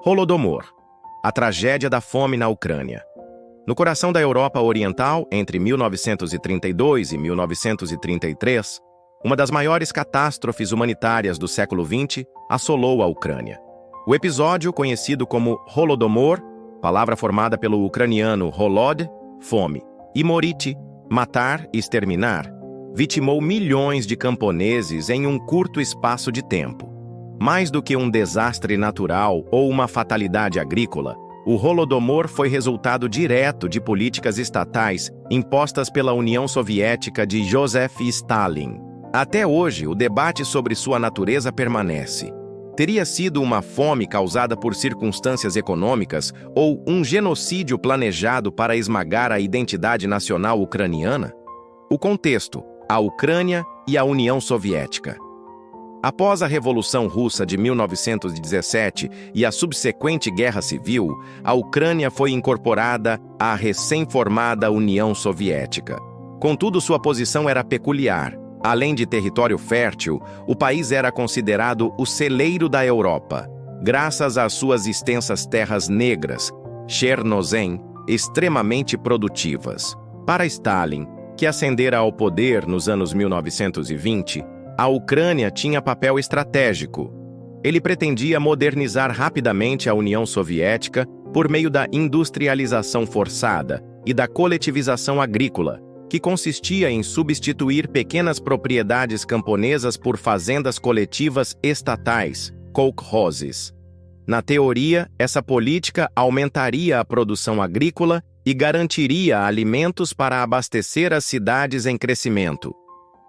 Holodomor, a tragédia da fome na Ucrânia. No coração da Europa Oriental, entre 1932 e 1933, uma das maiores catástrofes humanitárias do século XX assolou a Ucrânia. O episódio, conhecido como Holodomor, palavra formada pelo ucraniano holod, fome, e morite, matar e exterminar, vitimou milhões de camponeses em um curto espaço de tempo. Mais do que um desastre natural ou uma fatalidade agrícola, o Holodomor foi resultado direto de políticas estatais impostas pela União Soviética de Joseph Stalin. Até hoje, o debate sobre sua natureza permanece. Teria sido uma fome causada por circunstâncias econômicas ou um genocídio planejado para esmagar a identidade nacional ucraniana? O contexto: a Ucrânia e a União Soviética. Após a Revolução Russa de 1917 e a subsequente Guerra Civil, a Ucrânia foi incorporada à recém-formada União Soviética. Contudo, sua posição era peculiar. Além de território fértil, o país era considerado o celeiro da Europa, graças às suas extensas terras negras, Chernozem, extremamente produtivas. Para Stalin, que ascendera ao poder nos anos 1920, a Ucrânia tinha papel estratégico. Ele pretendia modernizar rapidamente a União Soviética por meio da industrialização forçada e da coletivização agrícola, que consistia em substituir pequenas propriedades camponesas por fazendas coletivas estatais, kolkhozes. Na teoria, essa política aumentaria a produção agrícola e garantiria alimentos para abastecer as cidades em crescimento.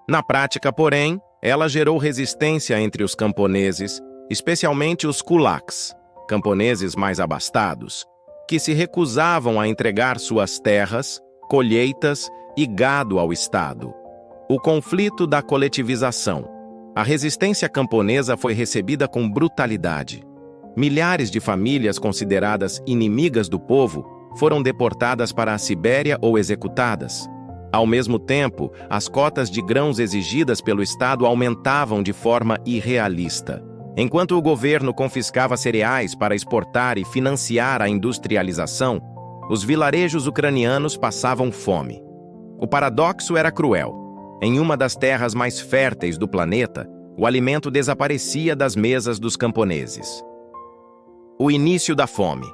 Na prática, porém, ela gerou resistência entre os camponeses, especialmente os kulaks, camponeses mais abastados, que se recusavam a entregar suas terras, colheitas e gado ao Estado. O conflito da coletivização. A resistência camponesa foi recebida com brutalidade. Milhares de famílias consideradas inimigas do povo foram deportadas para a Sibéria ou executadas. Ao mesmo tempo, as cotas de grãos exigidas pelo Estado aumentavam de forma irrealista. Enquanto o governo confiscava cereais para exportar e financiar a industrialização, os vilarejos ucranianos passavam fome. O paradoxo era cruel. Em uma das terras mais férteis do planeta, o alimento desaparecia das mesas dos camponeses. O início da fome.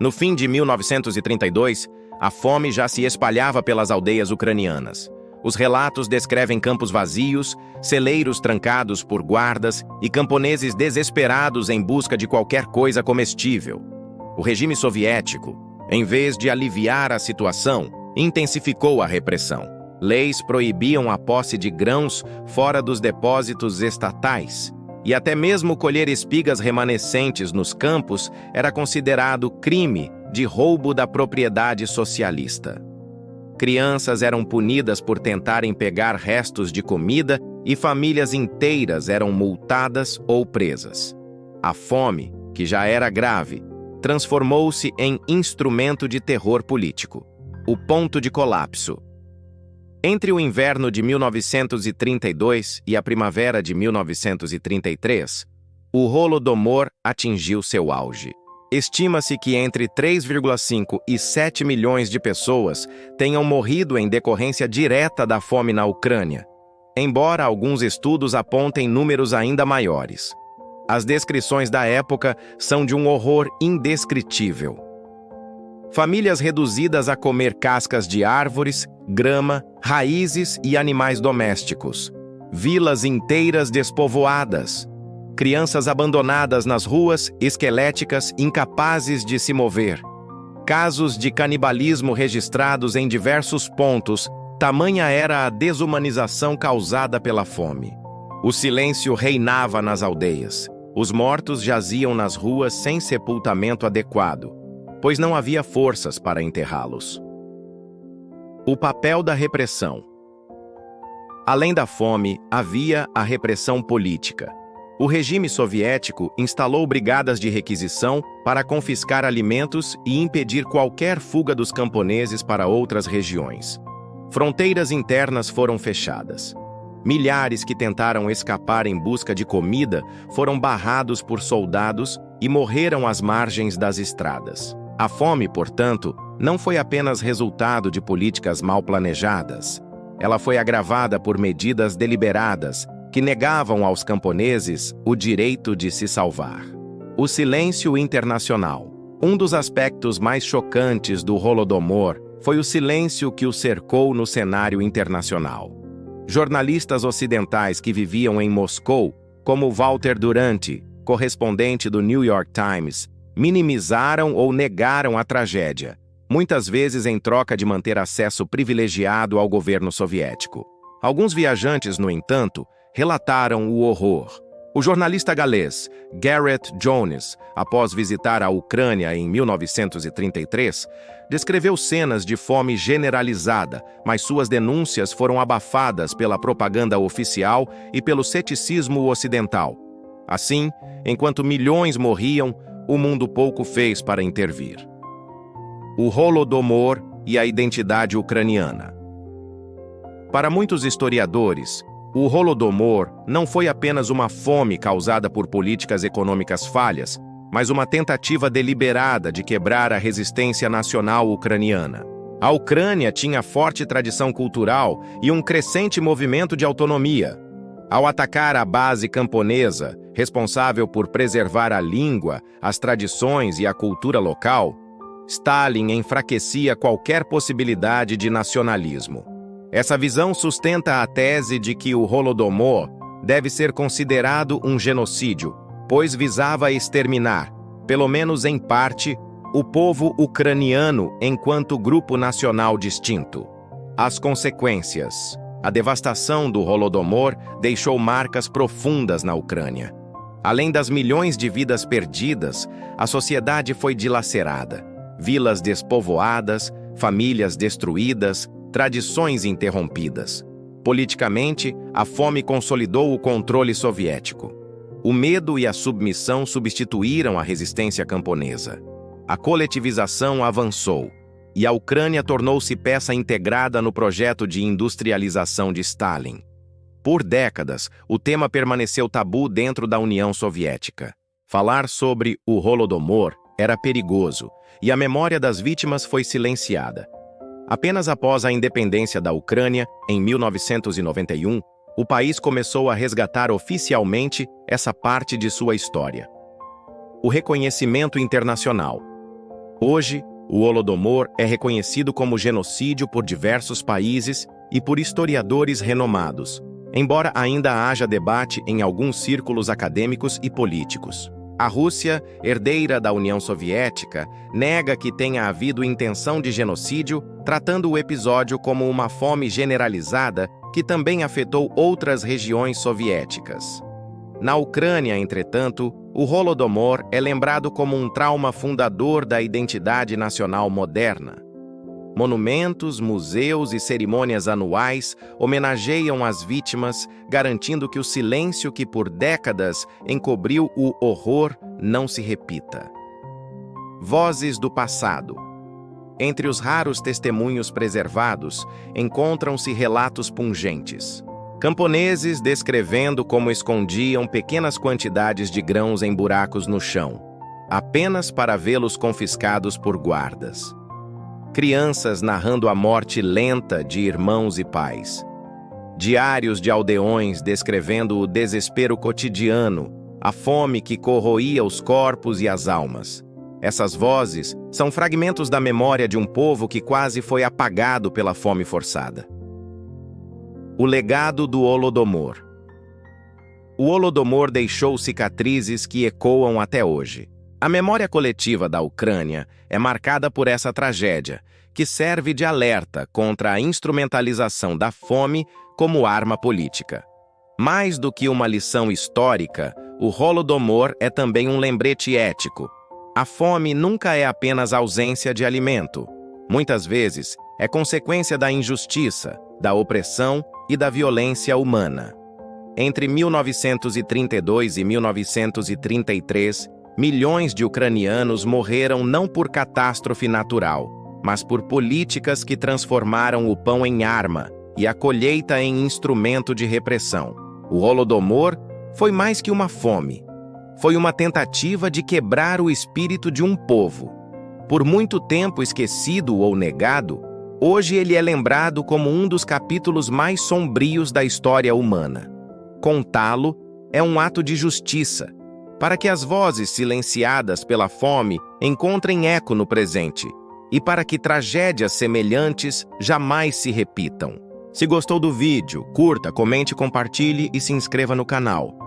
No fim de 1932, a fome já se espalhava pelas aldeias ucranianas. Os relatos descrevem campos vazios, celeiros trancados por guardas e camponeses desesperados em busca de qualquer coisa comestível. O regime soviético, em vez de aliviar a situação, intensificou a repressão. Leis proibiam a posse de grãos fora dos depósitos estatais, e até mesmo colher espigas remanescentes nos campos era considerado crime de roubo da propriedade socialista. Crianças eram punidas por tentarem pegar restos de comida e famílias inteiras eram multadas ou presas. A fome, que já era grave, transformou-se em instrumento de terror político. O ponto de colapso. Entre o inverno de 1932 e a primavera de 1933, o Holodomor atingiu seu auge. Estima-se que entre 3,5 e 7 milhões de pessoas tenham morrido em decorrência direta da fome na Ucrânia, embora alguns estudos apontem números ainda maiores. As descrições da época são de um horror indescritível. Famílias reduzidas a comer cascas de árvores, grama, raízes e animais domésticos. Vilas inteiras despovoadas. Crianças abandonadas nas ruas, esqueléticas, incapazes de se mover. Casos de canibalismo registrados em diversos pontos, tamanha era a desumanização causada pela fome. O silêncio reinava nas aldeias. Os mortos jaziam nas ruas sem sepultamento adequado, pois não havia forças para enterrá-los. O papel da repressão. Além da fome, havia a repressão política. O regime soviético instalou brigadas de requisição para confiscar alimentos e impedir qualquer fuga dos camponeses para outras regiões. Fronteiras internas foram fechadas. Milhares que tentaram escapar em busca de comida foram barrados por soldados e morreram às margens das estradas. A fome, portanto, não foi apenas resultado de políticas mal planejadas. Ela foi agravada por medidas deliberadas que negavam aos camponeses o direito de se salvar. O silêncio internacional. Um dos aspectos mais chocantes do Holodomor foi o silêncio que o cercou no cenário internacional. Jornalistas ocidentais que viviam em Moscou, como Walter Duranty, correspondente do New York Times, minimizaram ou negaram a tragédia, muitas vezes em troca de manter acesso privilegiado ao governo soviético. Alguns viajantes, no entanto, relataram o horror. O jornalista galês Gareth Jones, após visitar a Ucrânia em 1933, descreveu cenas de fome generalizada, mas suas denúncias foram abafadas pela propaganda oficial e pelo ceticismo ocidental. Assim, enquanto milhões morriam, o mundo pouco fez para intervir. O Holodomor e a identidade ucraniana. Para muitos historiadores, o Holodomor não foi apenas uma fome causada por políticas econômicas falhas, mas uma tentativa deliberada de quebrar a resistência nacional ucraniana. A Ucrânia tinha forte tradição cultural e um crescente movimento de autonomia. Ao atacar a base camponesa, responsável por preservar a língua, as tradições e a cultura local, Stalin enfraquecia qualquer possibilidade de nacionalismo. Essa visão sustenta a tese de que o Holodomor deve ser considerado um genocídio, pois visava exterminar, pelo menos em parte, o povo ucraniano enquanto grupo nacional distinto. As consequências. A devastação do Holodomor deixou marcas profundas na Ucrânia. Além das milhões de vidas perdidas, a sociedade foi dilacerada. Vilas despovoadas, famílias destruídas, tradições interrompidas. Politicamente, a fome consolidou o controle soviético. O medo e a submissão substituíram a resistência camponesa. A coletivização avançou, e a Ucrânia tornou-se peça integrada no projeto de industrialização de Stalin. Por décadas, o tema permaneceu tabu dentro da União Soviética. Falar sobre o Holodomor era perigoso, e a memória das vítimas foi silenciada. Apenas após a independência da Ucrânia, em 1991, o país começou a resgatar oficialmente essa parte de sua história. O reconhecimento internacional. Hoje, o Holodomor é reconhecido como genocídio por diversos países e por historiadores renomados, embora ainda haja debate em alguns círculos acadêmicos e políticos. A Rússia, herdeira da União Soviética, nega que tenha havido intenção de genocídio, tratando o episódio como uma fome generalizada que também afetou outras regiões soviéticas. Na Ucrânia, entretanto, o Holodomor é lembrado como um trauma fundador da identidade nacional moderna. Monumentos, museus e cerimônias anuais homenageiam as vítimas, garantindo que o silêncio que por décadas encobriu o horror não se repita. Vozes do passado. Entre os raros testemunhos preservados, encontram-se relatos pungentes. Camponeses descrevendo como escondiam pequenas quantidades de grãos em buracos no chão, apenas para vê-los confiscados por guardas. Crianças narrando a morte lenta de irmãos e pais. Diários de aldeões descrevendo o desespero cotidiano, a fome que corroía os corpos e as almas. Essas vozes são fragmentos da memória de um povo que quase foi apagado pela fome forçada. O legado do Holodomor. O Holodomor deixou cicatrizes que ecoam até hoje. A memória coletiva da Ucrânia é marcada por essa tragédia, que serve de alerta contra a instrumentalização da fome como arma política. Mais do que uma lição histórica, o Holodomor é também um lembrete ético. A fome nunca é apenas ausência de alimento. Muitas vezes, é consequência da injustiça, da opressão e da violência humana. Entre 1932 e 1933, milhões de ucranianos morreram não por catástrofe natural, mas por políticas que transformaram o pão em arma e a colheita em instrumento de repressão. O Holodomor foi mais que uma fome. foi uma tentativa de quebrar o espírito de um povo. Por muito tempo esquecido ou negado, hoje ele é lembrado como um dos capítulos mais sombrios da história humana. Contá-lo é um ato de justiça, para que as vozes silenciadas pela fome encontrem eco no presente e para que tragédias semelhantes jamais se repitam. Se gostou do vídeo, curta, comente, compartilhe e se inscreva no canal.